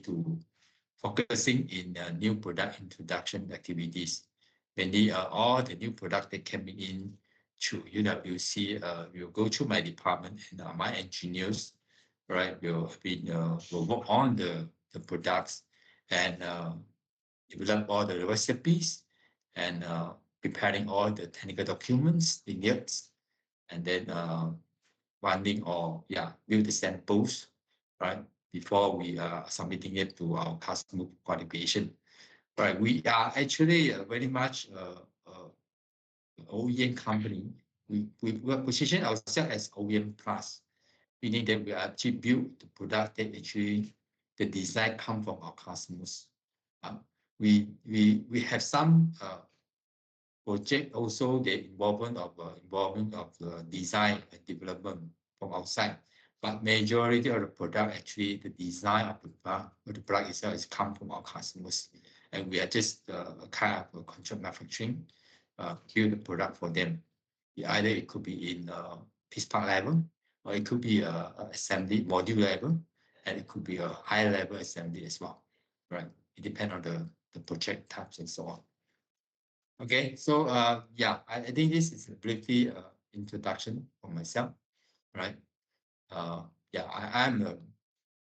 to focusing in new product introduction activities. Mainly all the new product that came in through UWC will go through my department, and my engineers, right, will work on the products and develop all the recipes and preparing all the technical documents they need, and then running or build the samples, right, before we are submitting it to our customer qualification. Right, we are actually very much OEM company. We position ourselves as OEM plus, meaning that we actually build the product that actually the design come from our customers. We have some project also the involvement of design and development from outside, but majority of the product actually the design of the product itself is come from our customers, and we are just a kind of a contract manufacturing, build the product for them. Either it could be in piece part level, or it could be a assembly module level, and it could be a high level assembly as well, right? It depends on the project types and so on. Okay, so I think this is a briefly introduction for myself, right? I'm a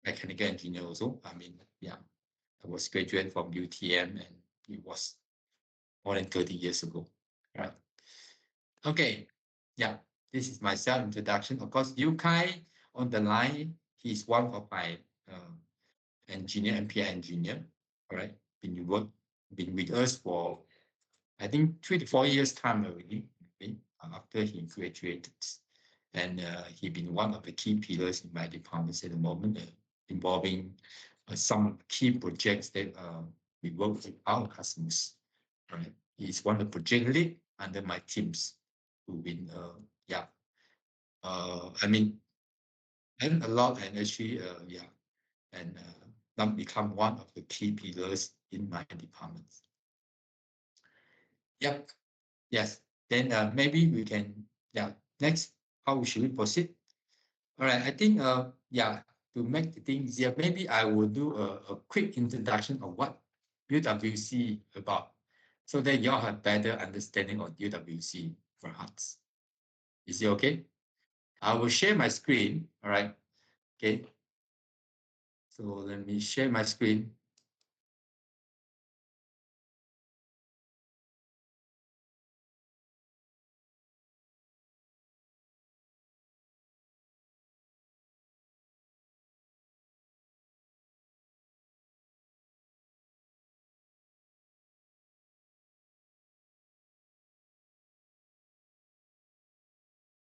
mechanical engineer also. I mean, I was graduated from UTM, and it was more than 30 years ago, right? Okay, this is my self introduction. Of course, Yu Kai on the line, he's one of my engineer, MPI engineer, all right? Been with us for I think 3 to 4 years time already, okay, after he graduated, and he been one of the key pillars in my department at the moment, involving some key projects that we work with our customers. Right, he's one of the project lead under my teams who've been I mean, and a lot, and actually and now become one of the key pillars in my department. Yep. Yes. Then maybe we can, next, how should we proceed? All right. I think, to make the thing easier, maybe I will do a quick introduction of what UWC about, so that y'all have better understanding of UWC perhaps. Is it okay? I will share my screen. All right. Okay. So let me share my screen.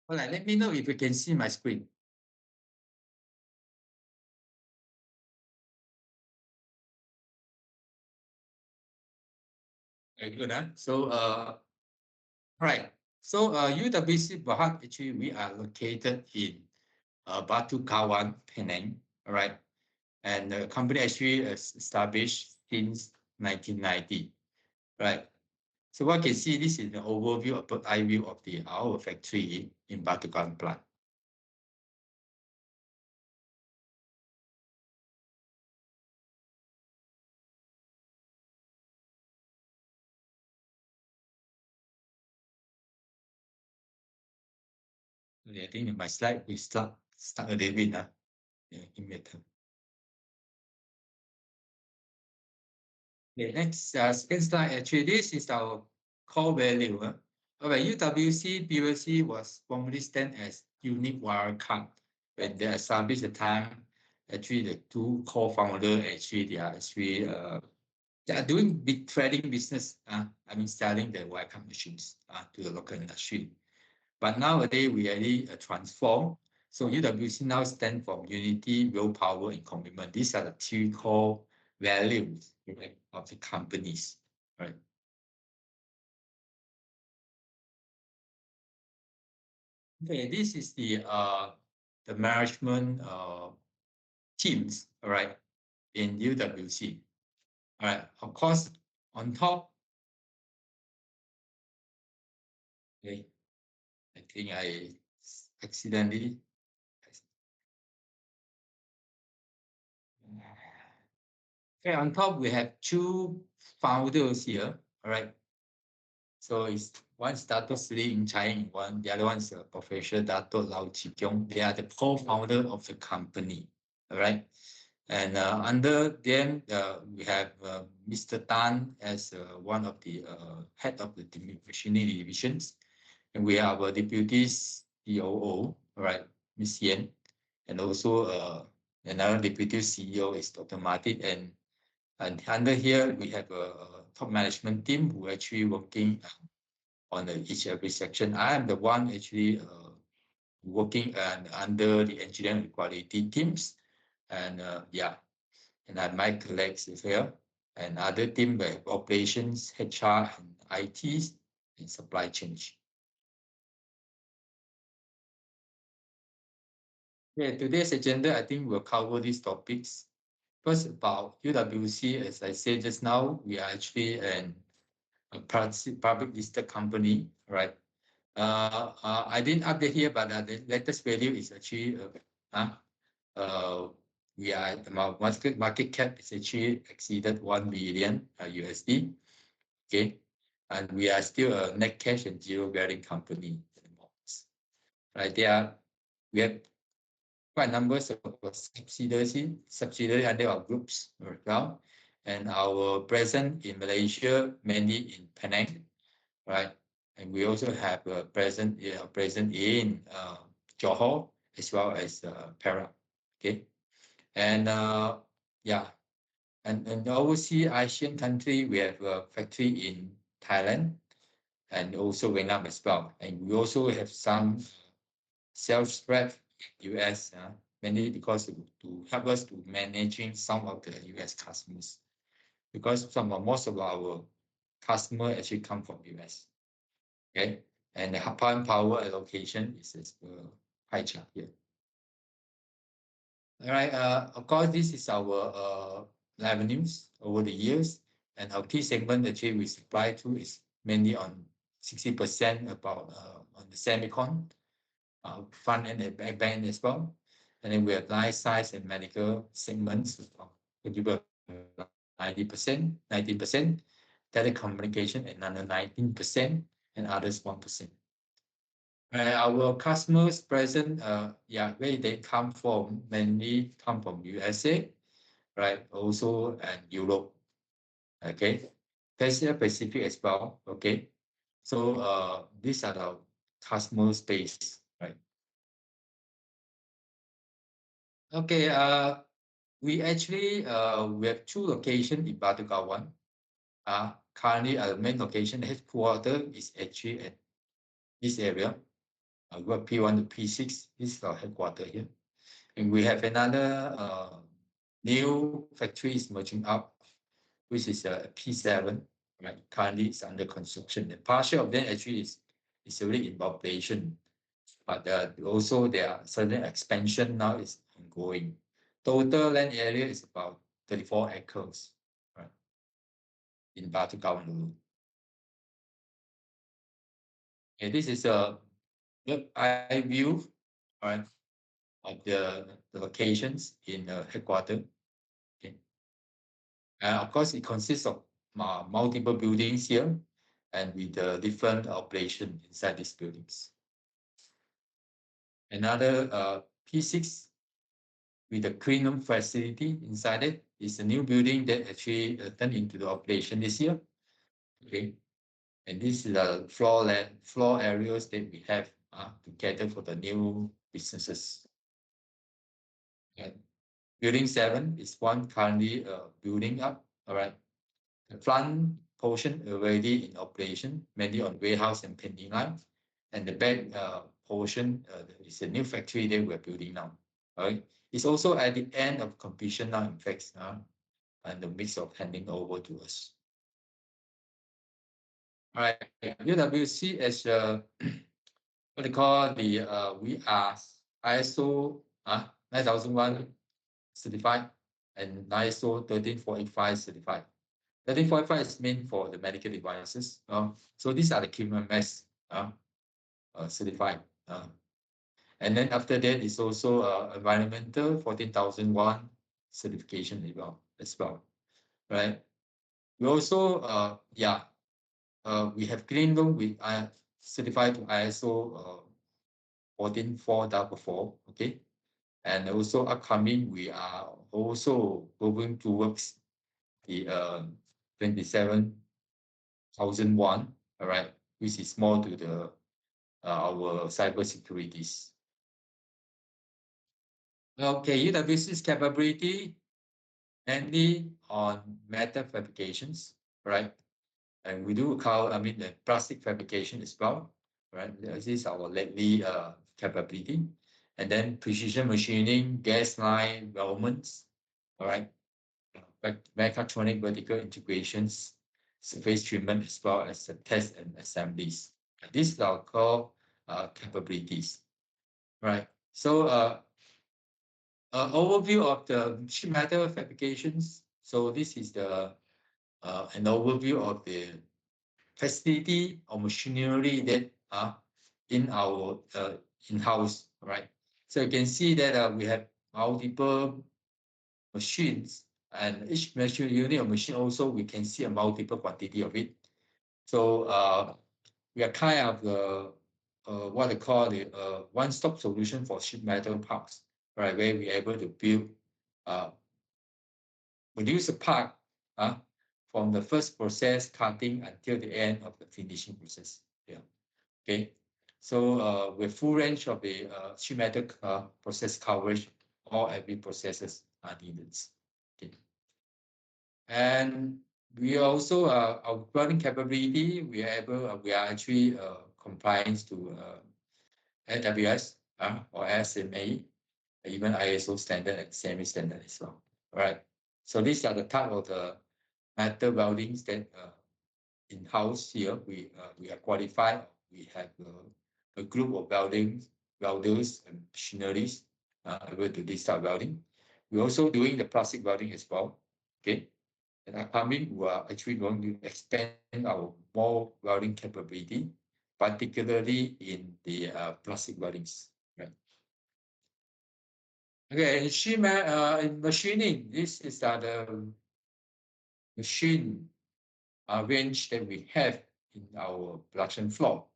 All right, let me know if you can see my screen. Very good, huh? So, all right. So, UWC Berhad, actually, we are located in Batu Kawan, Penang, all right? And the company actually is established since 1990, right? So what you can see, this is the overview of eye view of our factory in Batu Kawan plant. I think in my slide we start a little bit, The next second slide, actually, this is our core value. All right, UWC previously was formerly stand as Unique Wirecard. When they established the time, actually the two co-founder actually they are doing big trading business. I mean, selling the Wirecard machines to the local industry. But nowadays we already transform. So UWC now stand for unity, willpower, and commitment. These are the three core values, right, of the companies, right? Okay, this is the management teams, all right, in UWC. All right, of course, on top, okay, I think I accidentally. Okay, on top we have two founders here. All right. So it's one is Dato Sri in China, one the other one is Professor Dato Lau Chi Kiong. They are the co-founder of the company. All right. And under them, we have Mr. Tan as one of the head of the machinery divisions, and we have our deputy COO, right, Miss Yen, and also another deputy CEO is Dr. Martin, and under here we have a top management team who actually working on each every section. I am the one actually working under the engineering and quality teams, and yeah, and my colleagues is here, and other team like operations, HR, and IT, and supply chain. Yeah, today's agenda, I think we'll cover these topics. First, about UWC, as I said just now, we are actually a public listed company, right? I didn't update here, but the latest value is actually we are our market cap is actually exceeded 1 billion USD. Okay, and we are still a net cash and zero bearing company at the moment. Right there, we have quite numbers of subsidiary under our groups as well, and our presence in Malaysia mainly in Penang, right? And we also have a present in Johor as well as Perak. Okay, and yeah, and overseas Asian country, we have a factory in Thailand and also Vietnam as well. And we also have some sales rep in US, mainly because to help us to managing some of the US customers, because most of our customer actually come from US. Okay, and the power allocation is pie chart here. All right. Of course, this is our revenues over the years, and our key segment actually we supply to is mainly on 60% about on the semicon, front end and back end as well. And then we have life science and medical segments, contribute 90%, 19%, telecommunication another 19%, and others 1%. Our customers present, where they come from, mainly come from USA, right? Also, and Europe, okay? Asia Pacific as well, okay? So these are the customer space, right? Okay, we actually we have two locations in Batu Kawan. Currently, our main location headquarters is actually at this area. We got P1 to P6. This is our headquarters here. And we have another new factory is merging up, which is a P7, right? Currently, it's under construction. The partial of them actually is already in operation, but also there are certain expansion now is ongoing. Total land area is about 34 acres, right? In Batu Kawan. Okay, this is a eye view, right, of the locations in the headquarters. Okay. Of course, it consists of multiple buildings here and with different operation inside these buildings. Another P6 with a clean room facility inside it is a new building that actually turned into the operation this year. Okay, and this is the floor areas that we have to cater for the new businesses. And building 7 is one currently building up. All right. The front portion already in operation, mainly on warehouse and painting line. And the back portion is a new factory that we're building now. All right. It's also at the end of completion now, in fact, and the mix of handing over to us. All right. UWC as what they call we are ISO 9001 certified and ISO 13485 certified. 13485 is meant for the medical devices. So these are the QMS certified. And then after that is also environmental 14001 certification as well. right? We also, we have clean room with certified to ISO 14444, okay? And also upcoming, we are also moving towards the 27,001, all right, which is more to the our cyber securities. Okay, UWC's capability mainly on metal fabrications, right? And we do cover, the plastic fabrication as well, right? This is our lately capability. And then precision machining, gas line weldments, all right? Mechatronic vertical integrations, surface treatment, as well as the test and assemblies. These are called capabilities, right? So overview of the sheet metal fabrications. So this is the an overview of the facility or machinery that are in our in-house, right? So you can see that we have multiple machines, and each machine unit of machine also we can see a multiple quantity of it. So we are kind of the what they call the one-stop solution for sheet metal parts, right? Where we're able to build produce a part from the first process cutting until the end of the finishing process. Yeah. Okay. So with full range of the sheet metal process coverage, all every processes are needed. Okay. And we also our running capability, we are able, we are actually compliant to AWS or SMA, even ISO standard and semi standard as well. All right. So these are the type of the metal weldings that in-house here we are qualified. We have a group of welders and machineries able to do this type of welding. We're also doing the plastic welding as well. Okay. And upcoming, we are actually going to expand our more welding capability, particularly in the plastic weldings. Right. Okay, in machining, this is the machine range that we have in our production floor,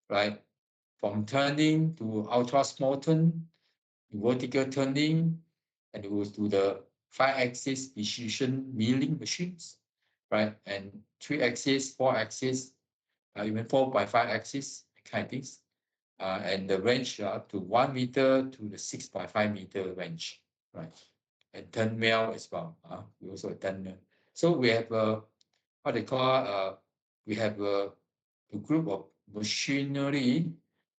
right? From turning to ultra small turn, vertical turning, and it goes to the 5-axis precision milling machines, right? And 3-axis, 4-axis, even 4.5 axis kind of things. And the range up to 1 meter to the 6.5 meter range, right? And turn mill as well. We also turn mill. So we have what they call we have a group of machinery,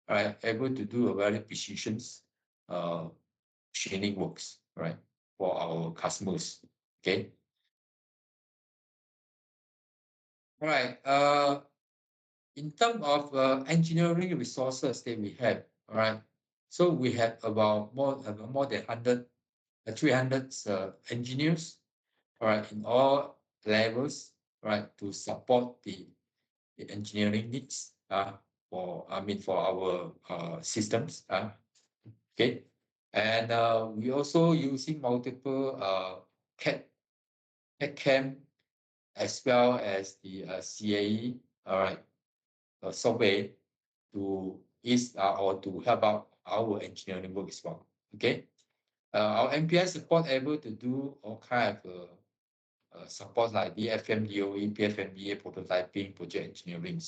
right, able to do a very precision machining works, right, for our customers. Okay. All right. In terms of engineering resources that we have, all right. So we have about more than 300 engineers, all right, in all levels, right, to support the engineering needs for our systems. Okay, and we also using multiple CAD/CAM as well as the CAE, all right, software to or to help out our engineering work as well. Okay, our MPS support able to do all kind of support like DFM, DOE, PFMEA, prototyping, project engineering.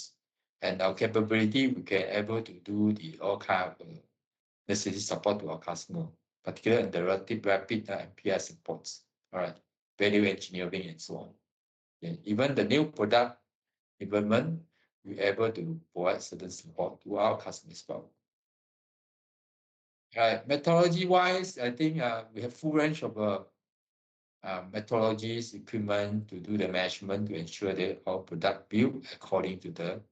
And our capability, we can able to do the all kind of necessary support to our customer, particularly in the relative rapid MPS supports. All right, value engineering and so on. Yeah. Even the new product development, we're able to provide certain support to our customers as well. Methodology wise, I think we have full range of methodologies, equipment to do the measurement to ensure that our product built according to the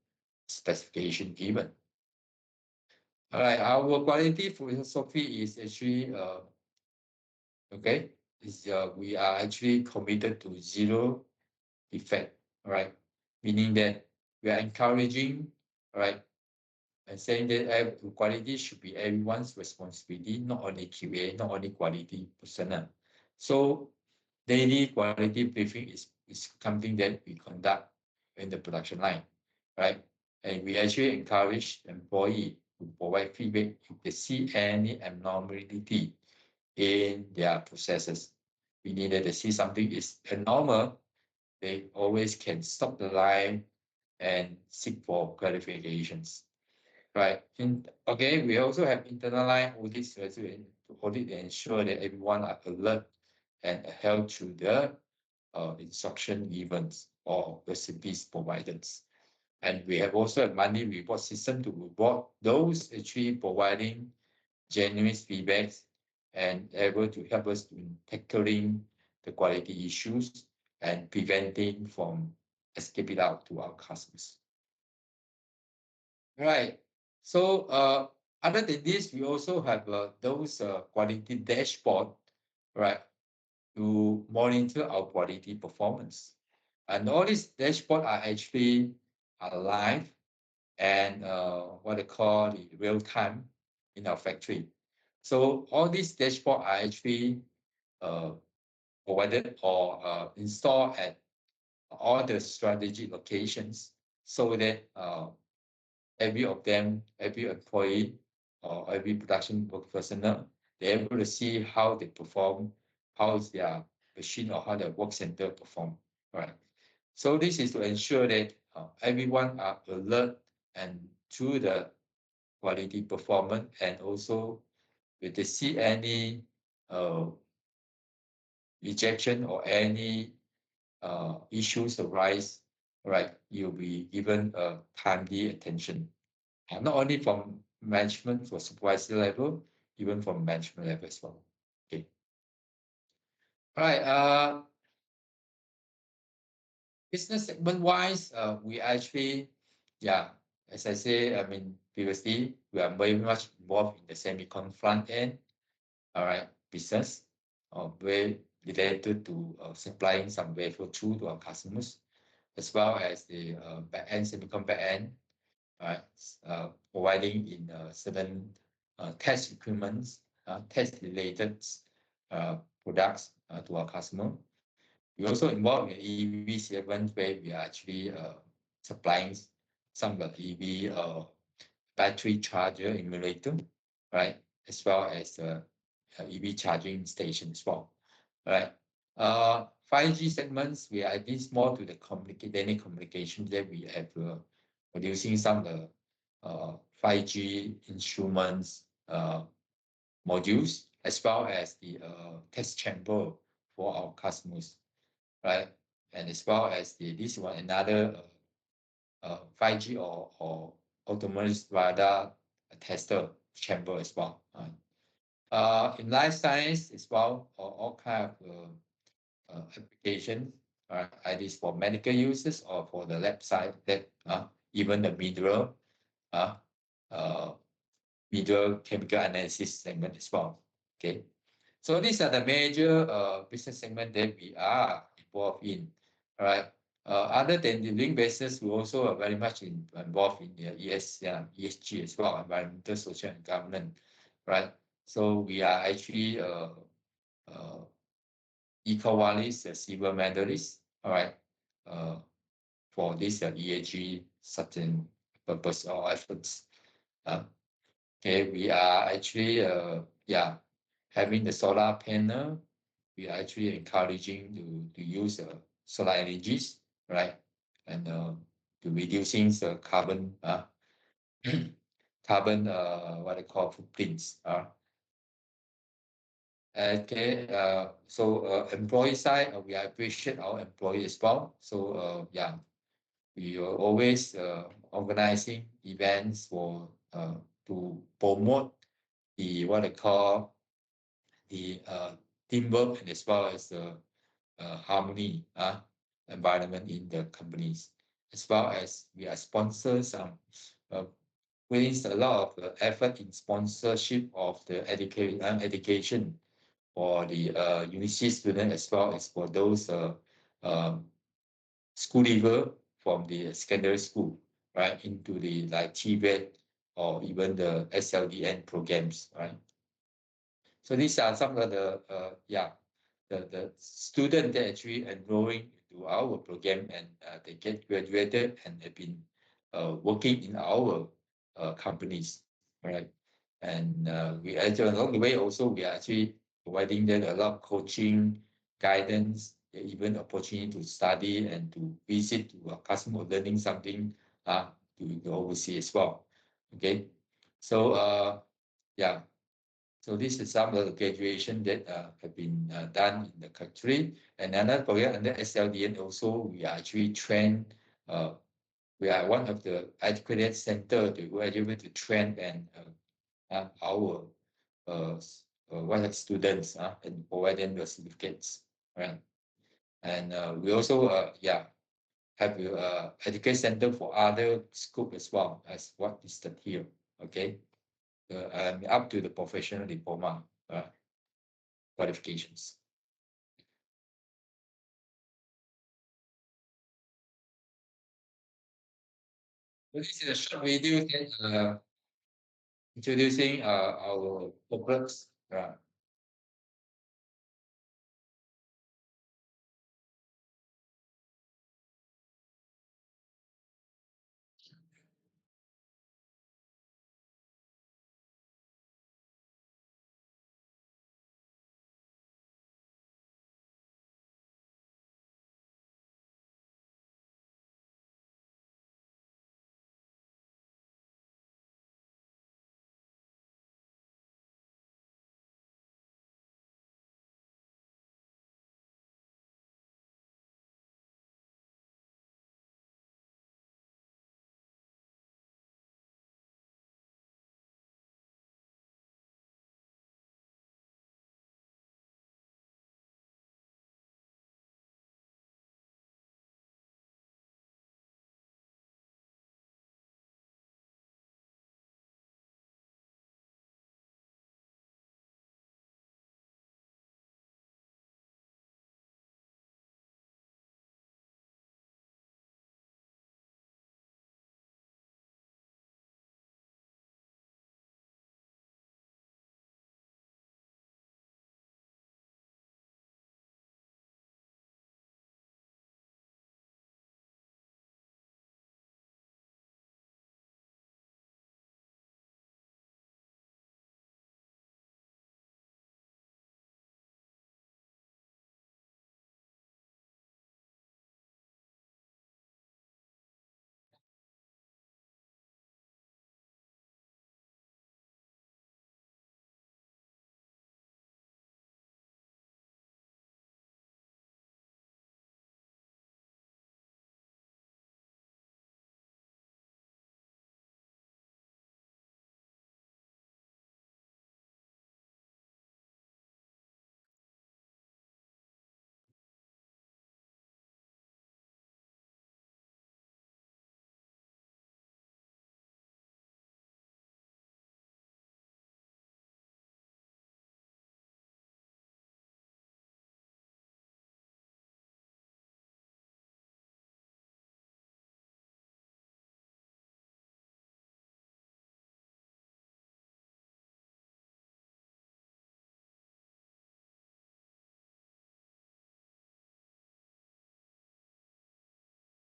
specification given. All right, our quality philosophy is actually okay. We are actually committed to zero defect. All right, meaning that we are encouraging, all right, and saying that quality should be everyone's responsibility, not only QA, not only quality personnel. So daily quality briefing is something that we conduct in the production line, right? And we actually encourage employee to provide feedback if they see any abnormality in their processes. We needed to see something is abnormal, they always can stop the line and seek for clarifications. Right. Okay, we also have internal line audits to audit and ensure that everyone are alert and held to the instruction events or recipes provided. And we have also a monthly report system to report those actually providing genuine feedbacks and able to help us in tackling the quality issues and preventing from escaping out to our customers. Right. So other than this, we also have those quality dashboard, right, to monitor our quality performance. And all these dashboard are actually live and what they call the real time in our factory. So all these dashboard are actually uh, provided or installed at all the strategic locations so that every of them, every employee or every production personnel, they're able to see how they perform, how is their machine or how their work center perform, right? So this is to ensure that everyone are alert and to the quality performance, and also if they see any uh, rejection or any issues arise, right, you'll be given timely attention. Not only from management for supervisor level, even from management level as well. Okay. All right. Business segment wise, we actually, yeah, as I say, I mean, previously, we are very much involved in the semicon front end, all right, business, very related to supplying some wafer tool to our customers, as well as the back end, semicon back end, right, providing in certain test equipments, test related products to our customer. We also involved in EV segment where we are actually supplying some of the EV battery charger emulator, right, as well as the EV charging station as well, right. 5G segments, we are this more to the daily communication that we have producing some of the 5G instruments modules, as well as the test chamber for our customers, right? And as well as this one another 5G or autonomous radar tester chamber as well. In life science as well, all kind of application, either for medical uses or for the lab side, that even the mineral chemical analysis segment as well. Okay, so these are the major business segment that we are involved in. All right. Other than the link basis, we also are very much involved in the ESG as well, environmental, social, and governance. Right. So we are actually EcoVadis silver medalist. All right. For this ESG certain purpose or efforts. Okay, we are actually having the solar panel. We are actually encouraging to use solar energies, right? And to reducing the carbon carbon what I call footprints. Okay, so employee side, we appreciate our employees as well. So we are always organizing events for to promote the what I call the teamwork, and as well as the harmony environment in the companies, as well as we are sponsors putting a lot of effort in sponsorship of the education for the university student, as well as for those um, school leaver from the secondary school, right, into the like TVET or even the SLDN programs, right. So these are some of the the student that actually enrolling into our program and they get graduated and have been working in our companies, right? And we actually along the way also we are actually providing them a lot of coaching, guidance, even opportunity to study and to visit to a customer learning something to oversee as well. Okay, so yeah. So this is some of the graduation that have been done in the country. And another program under SLDN also, we are actually trained. We are one of the accredited center to were able to train and our one of students and provide them the certificates, right? And we also have education center for other scope as well as what is the here. Okay, up to the professional diploma qualifications. This is a short video that introducing our purpose.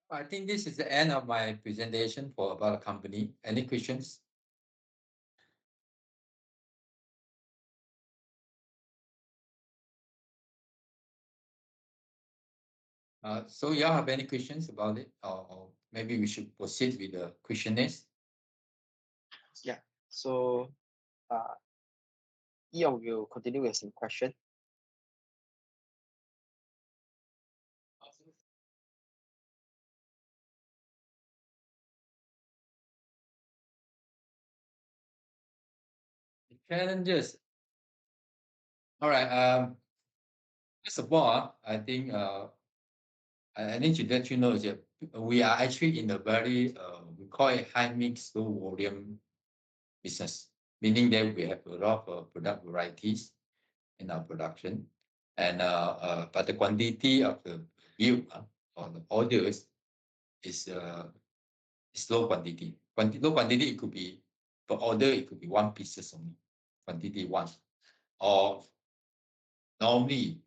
I think this is the end of my presentation for about the company. Any questions? So y'all have any questions about it, or maybe we should proceed with the questionnaires? Yeah. So, uh, Eon will continue with some question. Challenges. All right. First of all, I think I need to let you know that we are actually in a very we call it high mix, low volume business, meaning that we have a lot of product varieties in our production, and but the quantity of the bill or the orders is low quantity. Low quantity, it could be per order, it could be one pieces only, quantity one, or normally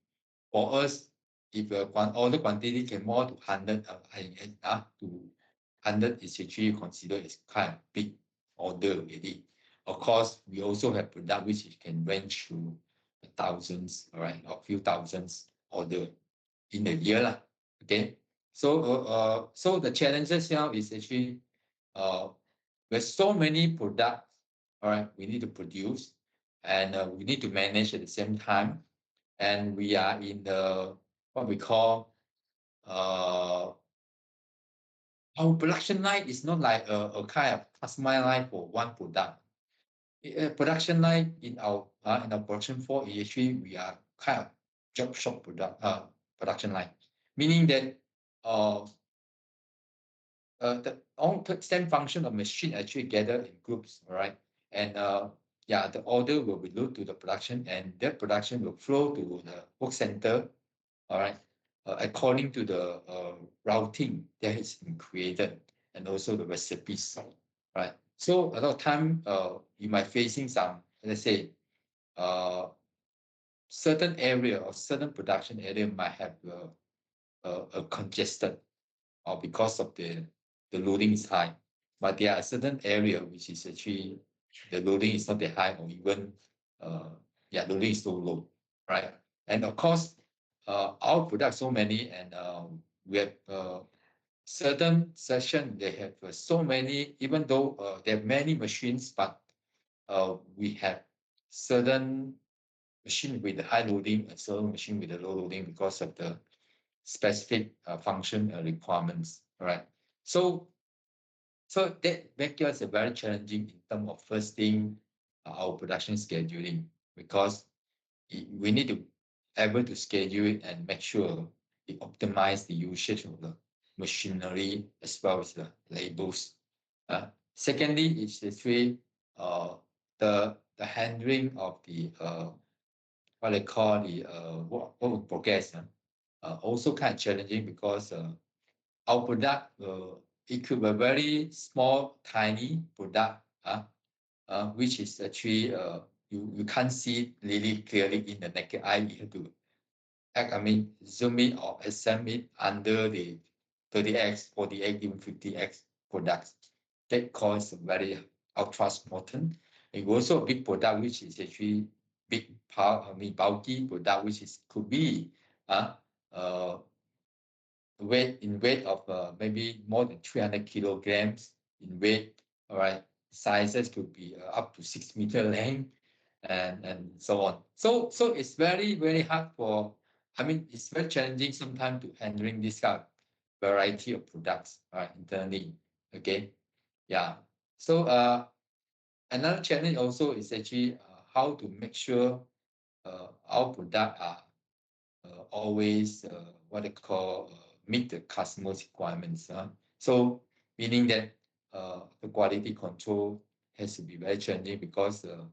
for us, if order quantity can more to 100, to 100 is actually considered as kind of big order already. Of course, we also have product which can range to thousands, all right, or few thousands order in a year lah. Okay, so the challenges now is actually there's so many products, all right, we need to produce, and we need to manage at the same time, and we are in the what we call our production line is not like a kind of customized line for one product. Production line in our production floor, actually we are kind of job shop production line, meaning that the all same function of machine actually gather in groups, all right, and yeah, the order will be loaded to the production, and that production will flow to the work center, all right, according to the routing that has been created, and also the recipes, right? So a lot of time, you might facing some, let's say, certain area or certain production area might have a congested, or because of the loading is high, but there are certain area which is actually the loading is not that high, or even yeah, loading is so low, right? And of course, our products so many, and we have certain session they have so many, even though there are many machines, but we have certain machine with the high loading and certain machine with the low loading because of the specific function requirements, right? So that makes us a very challenging in terms of first thing, our production scheduling, because we need to able to schedule it and make sure it optimize the usage of the machinery as well as the labels. Secondly, is actually the handling of the what they call the work in progress. Also kind of challenging because our product it could be a very small, tiny product, which is actually you can't see really clearly in the naked eye. You have to zoom in or examine it under the 30x, 40x, even 50x products. That causes very ultra small. And also a big product which is actually big power, bulky product, which is could be uh, weight of maybe more than 300 kilograms in weight. All right, sizes could be up to 6 meter length, and so on. So it's very hard for. It's very challenging sometimes to handling this kind of variety of products internally. Okay, yeah. So another challenge also is actually how to make sure our product are always what they call meet the customer's requirements. So meaning that the quality control has to be very challenging, because the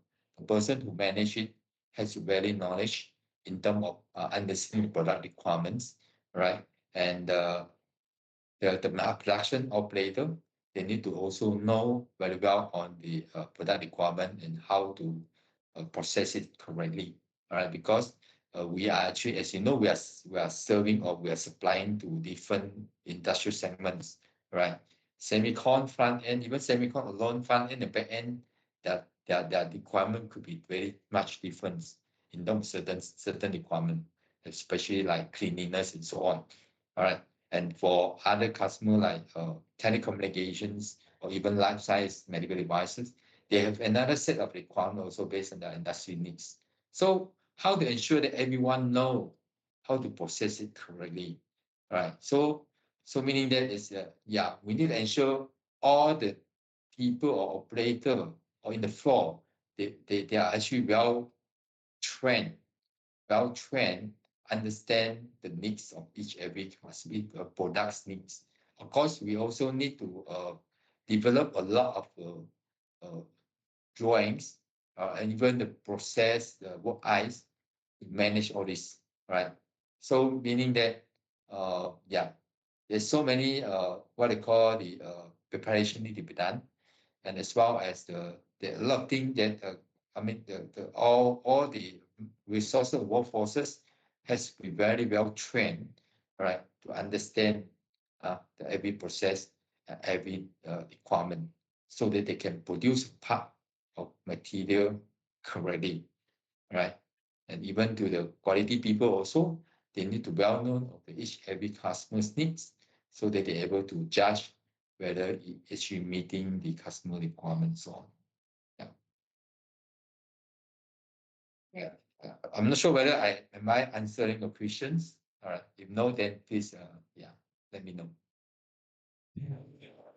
person who manage it has very knowledge in terms of understanding product requirements, right? And the production operator, they need to also know very well on the product requirement and how to process it correctly. All right, because we are actually, as you know, we are serving, or we are supplying to different industrial segments, right? Semicon front end, even semicon alone front end and back end, their requirement could be very much different in terms of certain requirement, especially like cleanliness and so on. All right. And for other customer like telecommunications or even life science medical devices, they have another set of requirements also based on their industry needs. So how to ensure that everyone know how to process it correctly, right? So meaning that is yeah, we need to ensure all the people or operator or in the floor, they are actually trained well trained, understand the needs of every product's needs. Of course, we also need to develop a lot of drawings and even the process, the work eyes to manage all this, right? So meaning that, yeah, there's so many what they call the preparation need to be done, and as well as the a lot of things that the all the resources workforces has to be very well trained, right, to understand the every process, every requirement, so that they can produce part of material correctly, right? And even to the quality people also, they need to well known of each every customer's needs, so that they're able to judge whether it is actually meeting the customer requirements on. Yeah. I'm not sure whether am I answering your questions. All right. If no, then please let me know.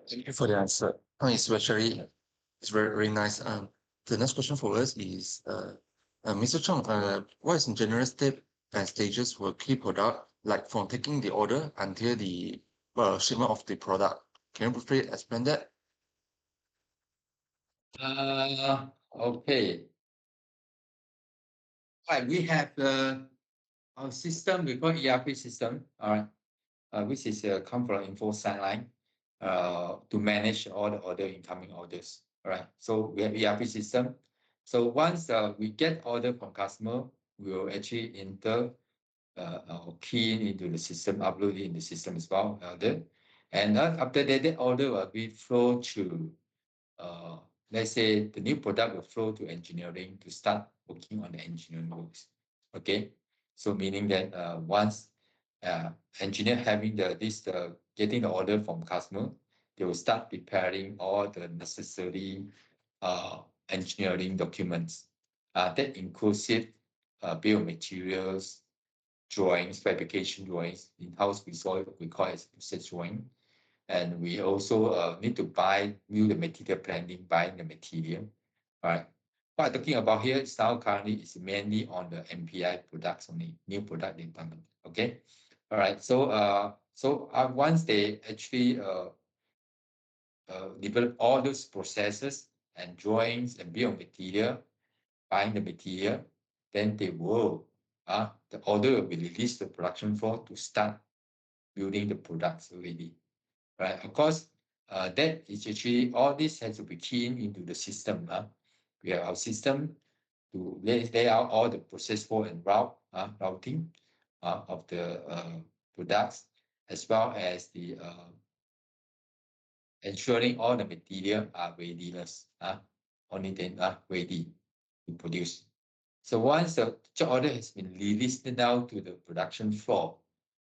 Thank you for the answer. It's actually very nice. The next question for us is Mr. Chong, what is the general step and stages for key product, like from taking the order until the shipment of the product? Can you briefly explain that? Okay. Right, we have our system, we call ERP system, all right, which is come from info sightline to manage all the incoming orders. All right, so we have ERP system. So once we get order from customer, we will actually enter or key into the system, upload it in the system as well. And after that order will be flow to let's say the new product will flow to engineering to start working on the engineering works. Okay, so meaning that once engineer having getting the order from customer, they will start preparing all the necessary engineering documents. That includes bill of materials, drawings, fabrication drawings. In-house we call it process drawing. And we also need to view the material planning, buying the material. All right. What I'm talking about here is now currently is mainly on the MPI products only, new product development. Okay. All right. So once they actually develop all those processes and drawings and bill of material, buying the material, then they will the order will be released to the production floor to start building the products already. Right. Of course, that is actually all this has to be keyed into the system. We have our system to lay out all the process flow and routing of the products, as well as the ensuring all the material are readiness, only then ready to produce. So once the job order has been released down to the production floor,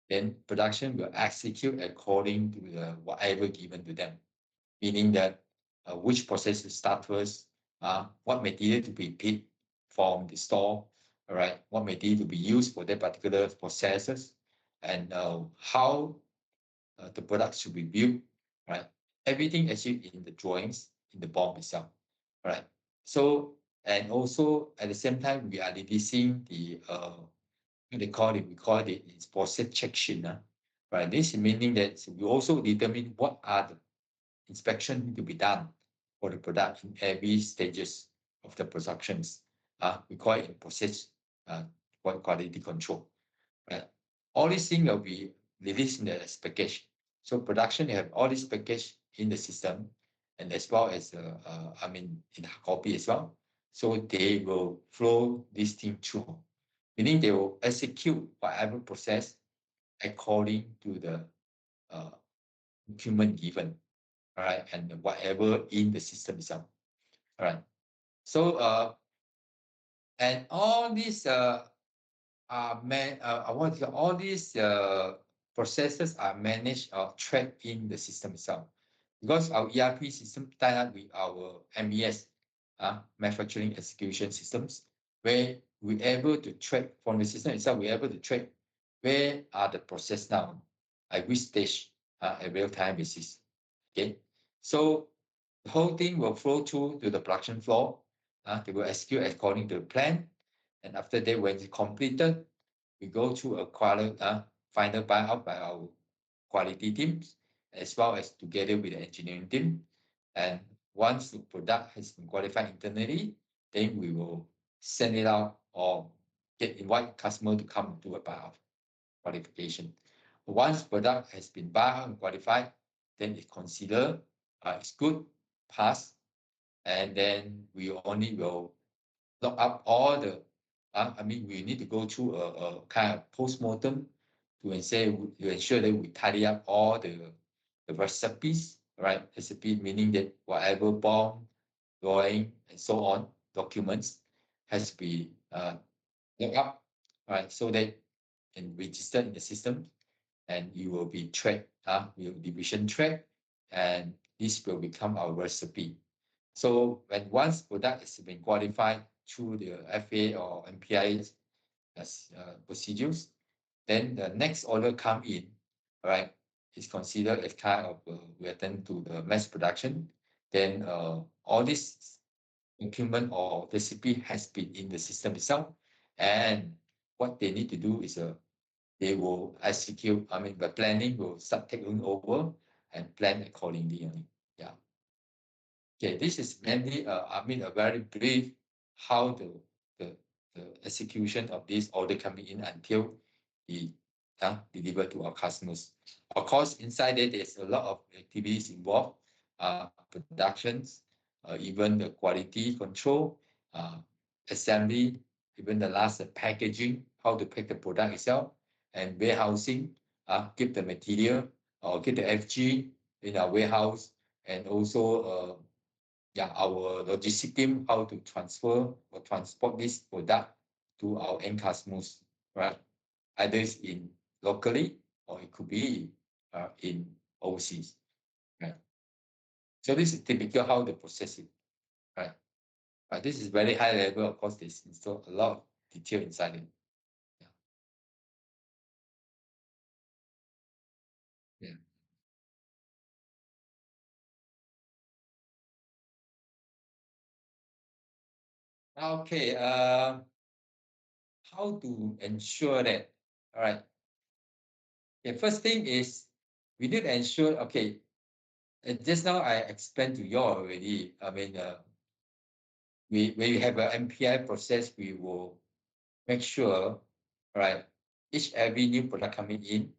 then production will execute according to the whatever given to them, meaning that which process to start first, what material to be picked from the store, all right, what material to be used for that particular processes, and how the product should be built, right? Everything actually in the drawings, in the BOM itself, right? So, and also at the same time, we are releasing the we call it is process check sheet, right? This meaning that we also determine what are the inspection to be done for the product in every stages of the productions. We call it process quality control, right? All these things will be released in the package. So production, they have all this package in the system, and as well as in the copy as well. So they will flow this thing through, meaning they will execute whatever process according to the document given, all right, and whatever in the system itself, all right. So and all these all these processes are managed or tracked in the system itself, because our ERP system tied up with our MES, manufacturing execution systems, where we're able to track from the system itself. We're able to track where are the process now, at which stage, at real time basis. Okay, so the whole thing will flow through to the production floor. They will execute according to the plan. And after that, when it's completed, we go through a final buyout by our quality teams, as well as together with the engineering team. And once the product has been qualified internally, then we will send it out or invite customer to come do a buyout qualification. Once product has been bought and qualified, then it's considered it's good, pass, and then we only will lock up all the I mean, we need to go through a kind of post-mortem to ensure that we tidy up all the recipes, right? Recipe meaning that whatever BOM, drawing, and so on, documents has to be looked up, right? So that and registered in the system, and you will be tracked, your division track, and this will become our recipe. So when once product has been qualified through the FA or MPI procedures, then the next order come in, right, is considered as kind of we attend to the mass production. Then all this document or recipe has been in the system itself, and what they need to do is they will execute. I mean, the planning will start taking over and plan accordingly. Yeah. Okay, this is mainly, I mean, a very brief how the, the execution of this order coming in until we deliver to our customers. Of course, inside it, there's a lot of activities involved, productions, even the quality control, assembly, even the last packaging, how to pack the product itself, and warehousing, keep the material or keep the FG in our warehouse, and also our logistic team, how to transfer or transport this product to our end customers, right? Either it's in locally or it could be in overseas, right? So this is typical how they process it, right? But this is very high level. Of course, there's still a lot of detail inside it. Yeah. Okay. How to ensure that? All right. The first thing is we need to ensure. Okay. Just now I explained to you already. I mean, when we have an MPI process, we will make sure, right, every new product coming in,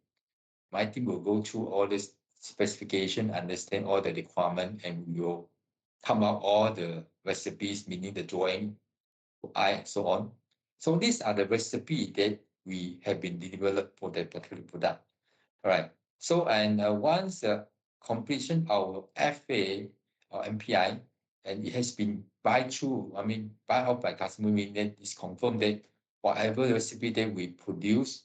my team will go through all this specification, understand all the requirement, and we will come out all the recipes, meaning the drawing, and so on. So these are the recipe that we have been developed for that particular product. All right. So, and once completion our FA or MPI, and it has been buy through, I mean, buy out by customer, meaning that it's confirmed that whatever recipe that we produce,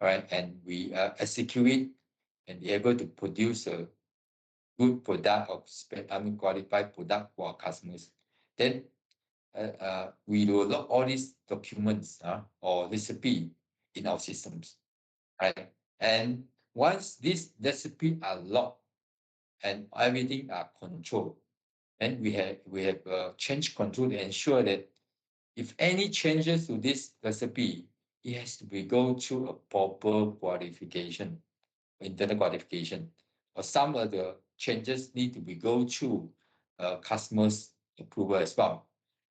right, and we execute it and be able to produce a good product of qualified product for our customers, then we will log all these documents or recipe in our systems, right? And once these recipes are logged and everything are controlled, then we have change control to ensure that if any changes to this recipe, it has to be go through a proper qualification, internal qualification, or some of the changes need to be go through customers approval as well.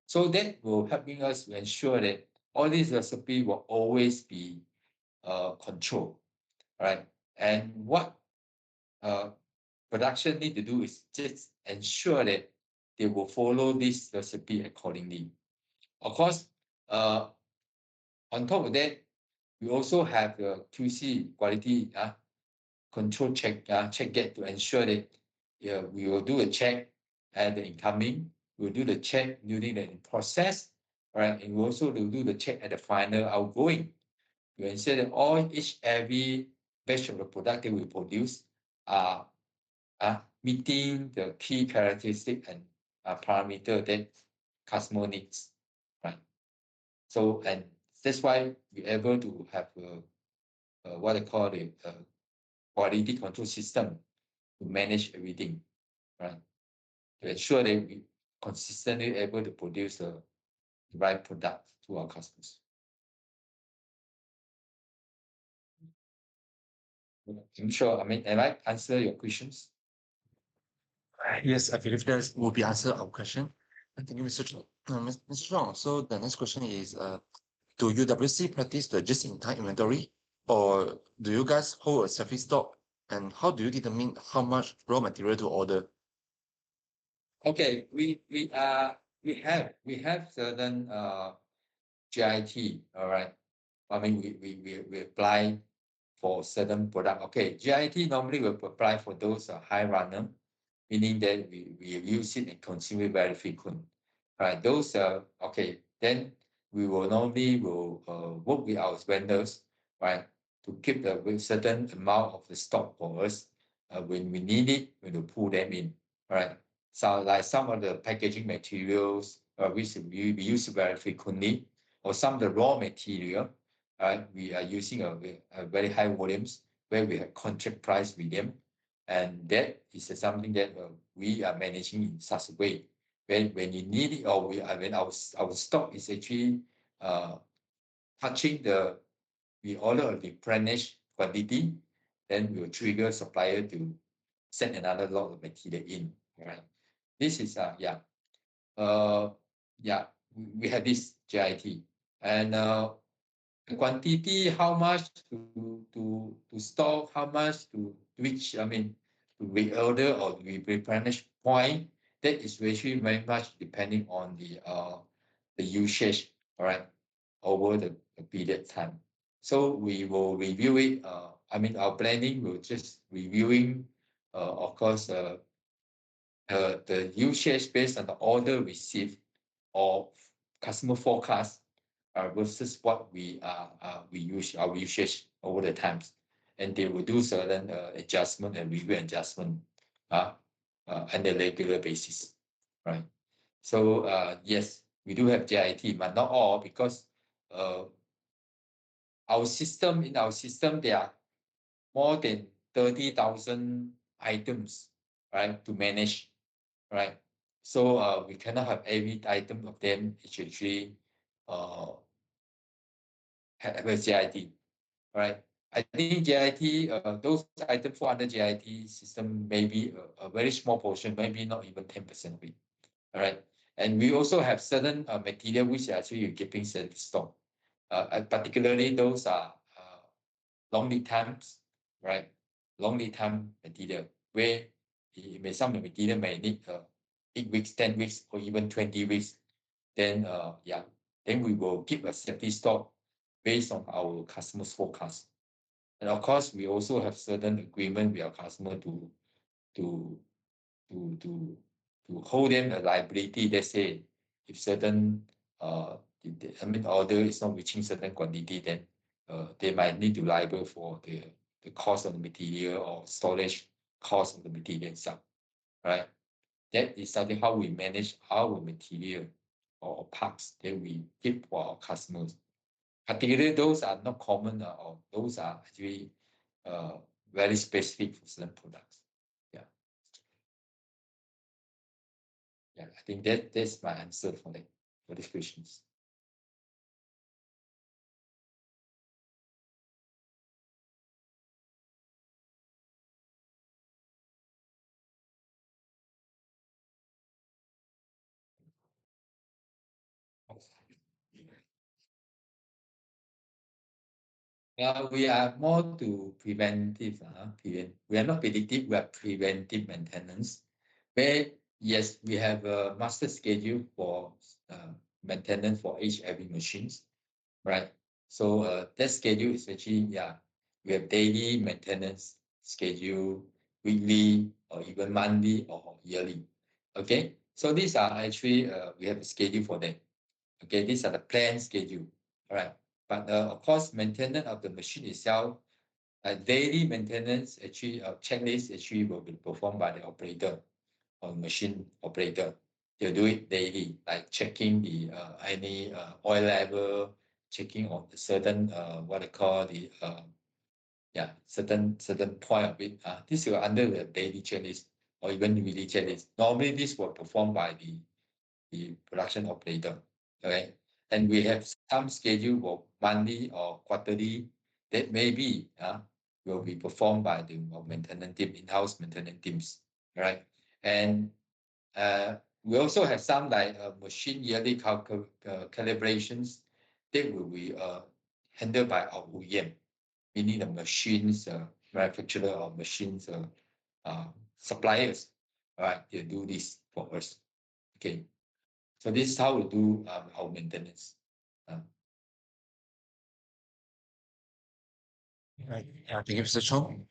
So that will helping us to ensure that all these recipe will always be controlled, right? And what production need to do is just ensure that they will follow this recipe accordingly. Of course, on top of that, we also have the QC quality control check gate to ensure that we will do a check at the incoming, we'll do the check during the process, right? And we also will do the check at the final outgoing to ensure that every batch of the product that we produce are meeting the key characteristic and parameter that customer needs, right? So, and that's why we're able to have what I call the quality control system to manage everything, right? To ensure that we consistently able to produce the right product to our customers. I'm sure, I mean, am I answer your questions? Yes, I believe that will be answer our question. Thank you, Mr. Chong. Mr. Chong, so the next question is, do UWC practice the just-in-time inventory, or do you guys hold a safety stock, and how do you determine how much raw material to order? Okay, we have certain GIT, all right. I mean, we apply for certain product. Okay, GIT normally we apply for those high runner, meaning that we use it and consume it very frequent. Right, those okay, then we will normally work with our vendors, right, to keep the with certain amount of the stock for us. When we need it, we will pull them in, right? So like some of the packaging materials, which we use very frequently, or some of the raw material, right? We are using a very high volumes where we have contract price with them, and that is something that we are managing in such a way. When you need it, or when our stock is actually touching we order a replenished quantity, then we will trigger supplier to send another lot of material in. Right. This is yeah. Yeah, we have this GIT, and the quantity, how much to stock, how much to which, I mean, to reorder or replenish point, that is actually very much depending on the usage, all right, over the period time. So we will review it. I mean, our planning will just reviewing, of course, the usage based on the order received or customer forecast versus what we use our usage over the times, and they will do certain adjustment and review adjustment on a regular basis, right? So yes, we do have GIT, but not all, because in our system there are more than 30,000 items, right, to manage, right? So we cannot have every item of them actually have a GIT, right? I think GIT, those items fall under GIT system, maybe a very small portion, maybe not even 10% of it, all right? And we also have certain material which actually you're keeping certain stock. Particularly those are long lead times, right? Long lead time material, where some material may need 8 weeks, 10 weeks, or even 20 weeks. Then yeah, then we will keep a safety stock based on our customers' forecast. And of course, we also have certain agreement with our customer to to to to to hold them a liability. Let's say if certain I mean order is not reaching certain quantity, then they might need to liable for the cost of the material or storage cost of the material itself, right? That is something how we manage our material or parts that we keep for our customers. Particularly those are not common, or those are actually uh, very specific for certain products. Yeah. Yeah, I think that's my answer for these questions. We are more to preventive. We are not predictive, we are preventive maintenance. Where, yes, we have a master schedule for maintenance for each every machines, right? So that schedule is actually, yeah, we have daily maintenance schedule, weekly, or even monthly or yearly. Okay, so these are actually, we have a schedule for them. Okay, these are the planned schedule. All right. But of course, maintenance of the machine itself, daily maintenance actually, checklist actually will be performed by the operator or machine operator. They'll do it daily, like checking the any oil level, checking on the certain what they call the yeah, certain point of it. This is under the daily checklist or even weekly checklist. Normally, this will performed by the production operator. Okay, and we have some schedule for monthly or quarterly that maybe will be performed by the maintenance team, in-house maintenance teams. Right, and we also have some like machine yearly calibrations that will be handled by our OEM, meaning the machines manufacturer or machines suppliers. All right, they do this for us. Okay. So this is how we do our maintenance. Right. Thank you, Mr. Chong.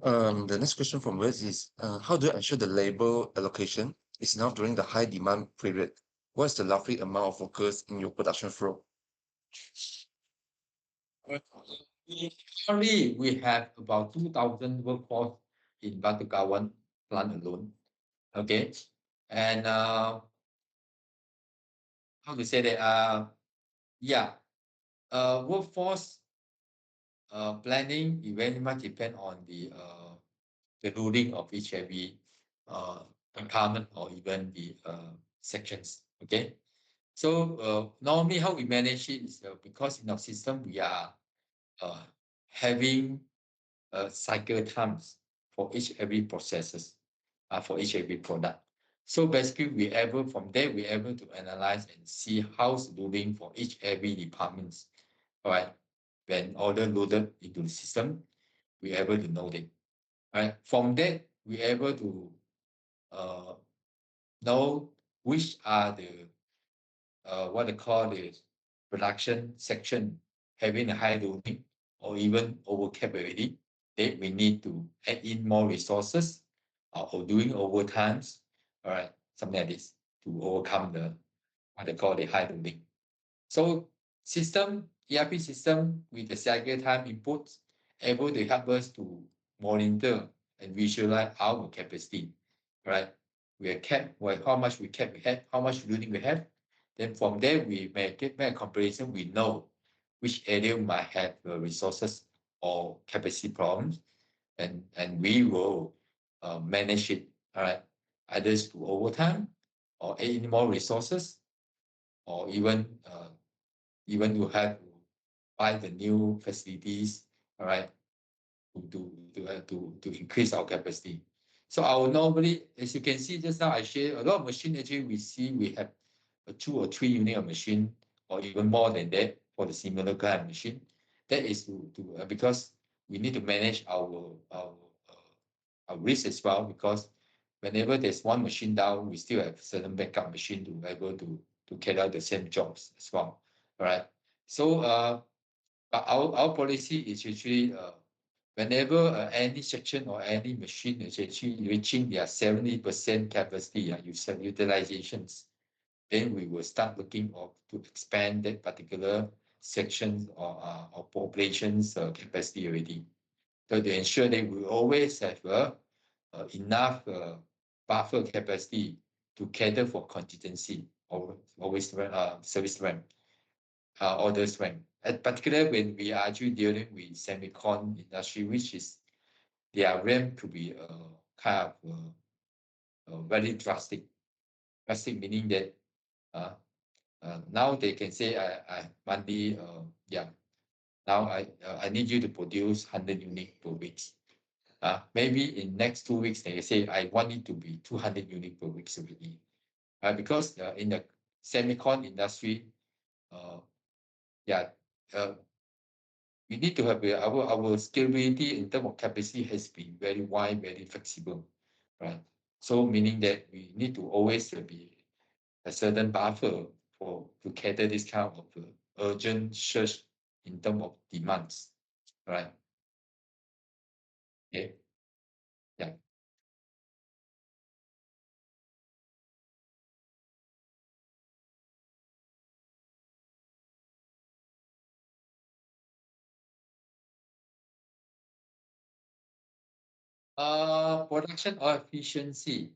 The next question from us is, how do you ensure the labor allocation is enough during the high demand period? What is the roughly amount of workers in your production flow? Currently, we have about 2,000 workforce in Batu Kawan plant alone. Okay, and how to say that? Yeah, workforce planning it very much depend on the ruling of each every department or even the sections. Okay, so normally how we manage it is because in our system we are having cycle times for each every processes for each every product. So basically we able from there we able to analyze and see how's doing for each every departments. All right, when order loaded into the system, we able to know that. Right, from that we able to uh, know which are the what they call the production section having a high loading or even over capability, then we need to add in more resources or doing overtimes, all right, something like this to overcome the what they call the high loading. So system, ERP system with the cycle time inputs able to help us to monitor and visualize our capacity, right? We are kept, well, how much we kept we have, how much loading we have. Then from there, we make a comparison. We know which area might have resources or capacity problems, and we will manage it, all right, either through overtime or add in more resources or even to have to buy the new facilities, all right, to increase our capacity. So I will normally, as you can see just now, I share a lot of machine. Actually, we see we have a 2 or 3 unit of machine, or even more than that for the similar kind of machine. That is because we need to manage our risk as well. Because whenever there's one machine down, we still have certain backup machine to be able to carry out the same jobs as well. All right. So but our policy is usually whenever any section or any machine is actually reaching their 70% capacity utilizations, then we will start looking to expand that particular section or population's capacity already. So to ensure that we always have enough buffer capacity to cater for contingency or always service ramp orders rank. And particularly when we are actually dealing with semicon industry, which is their ramp to be kind of very drastic. Drastic meaning that now they can say I monthly yeah, now I need you to produce 100 units per week. Maybe in next 2 weeks they say I want it to be 200 units per week already. Because in the semicon industry, yeah, we need to have our scalability in terms of capacity has been very wide, very flexible, right? So meaning that we need to always be a certain buffer to cater this kind of urgent surge in terms of demands, right? Okay, yeah. Production or efficiency.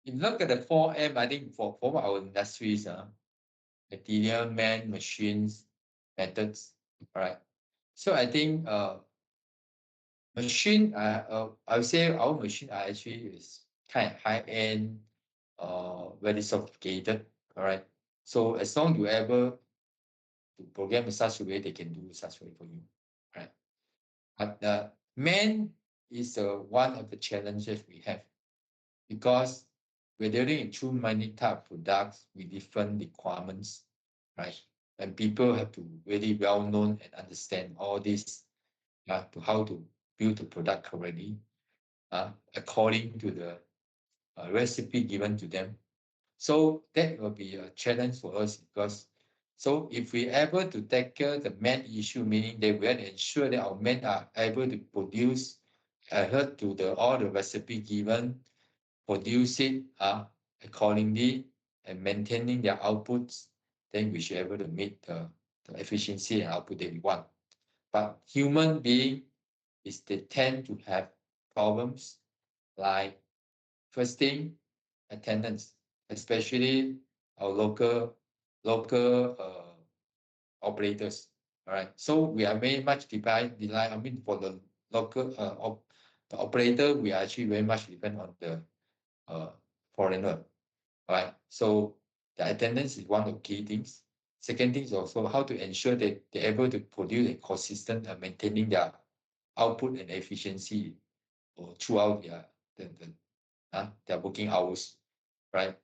If you look at the 4M, I think for our industries, material, man, machines, methods, all right. So I think machine, I would say our machine are actually is kind of high end, very sophisticated. All right. So as long you able to program in such a way, they can do such way for you. Right. But the man is one of the challenges we have because we're dealing in too many type of products with different requirements, right? And people have to really well known and understand all this to how to build the product correctly according to the recipe given to them. So that will be a challenge for us because So if we able to tackle the main issue, meaning that we have to ensure that our men are able to produce adhere to all the recipe given, produce it accordingly, and maintaining their outputs, then we should be able to meet the efficiency and output that we want. But human being they tend to have problems like first thing, attendance, especially our local operators. All right. So we are very much rely. I mean, for the local the operator, we are actually very much depend on the foreigner. All right. So the attendance is one of the key things. Second thing is also how to ensure that they're able to produce a consistent and maintaining their output and efficiency throughout their working hours, right?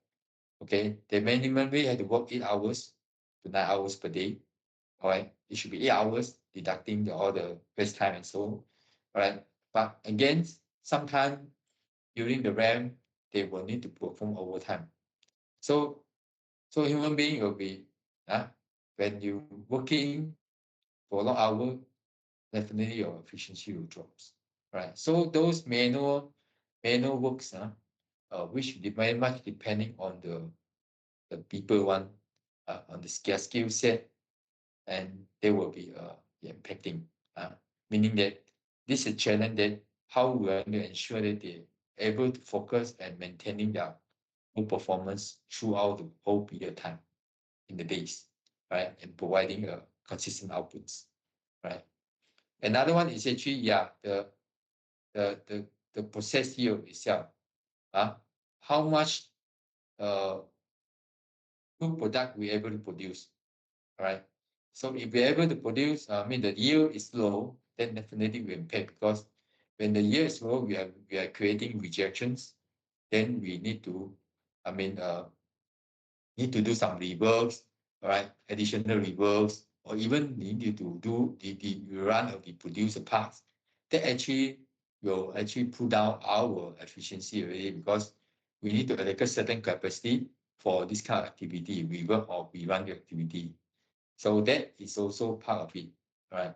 Okay, they minimally have to work 8 hours to 9 hours per day. All right, it should be 8 hours deducting all the rest time and so on. All right, but again, sometimes during the RAM, they will need to perform overtime. So human being will be when you working for a long hour, definitely your efficiency will drop. Right. So those manual works, which very much depending on the people one, on the skill set, and they will be impacting. Meaning that this is a challenge that how we are going to ensure that they able to focus and maintaining their good performance throughout the whole period of time in the days, right? And providing a consistent outputs, right? Another one is actually the process yield itself. How much good product we're able to produce. All right. So if we're able to produce, I mean the yield is low, then definitely we impact, because when the yield is low, we are creating rejections. Then we need to, need to do some reworks, all right, additional reworks, or even need to do the run of the producer parts. That actually will actually pull down our efficiency already, because we need to allocate certain capacity for this kind of activity, rework or rerun the activity. So that is also part of it, right?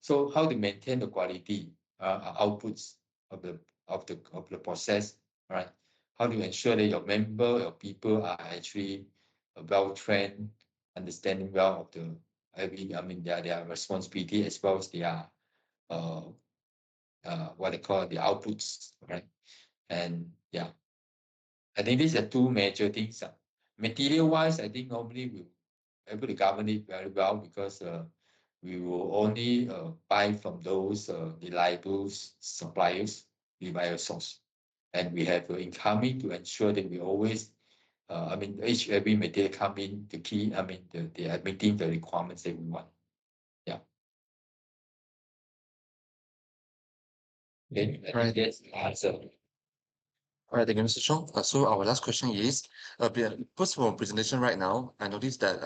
So how to maintain the quality outputs of the process, right? How to ensure that your member or people are actually well trained, understanding well of their responsibility, as well as their what they call the outputs, right? And yeah, I think these are two major things. Material wise, I think normally we able to govern it very well, because we will only buy from those reliable suppliers, reliable source, and we have incoming to ensure that we always, every material come in the key, they are meeting the requirements that we want. Yeah. Okay, Right. that's the answer. All right, thank you, Mr. Chong. So our last question is, first of all, presentation right now, I noticed that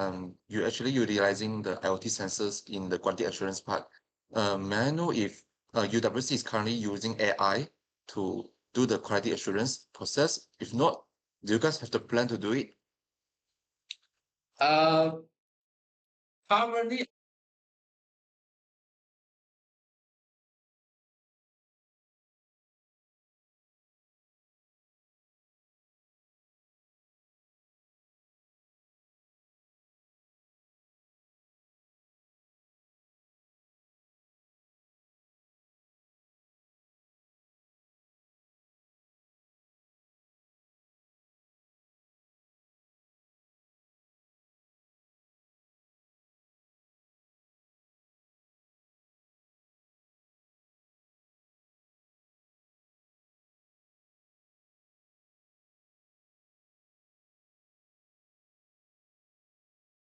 you're actually utilizing the IoT sensors in the quality assurance part. May I know if UWC is currently using AI to do the quality assurance process? If not, do you guys have the plan to do it? Currently,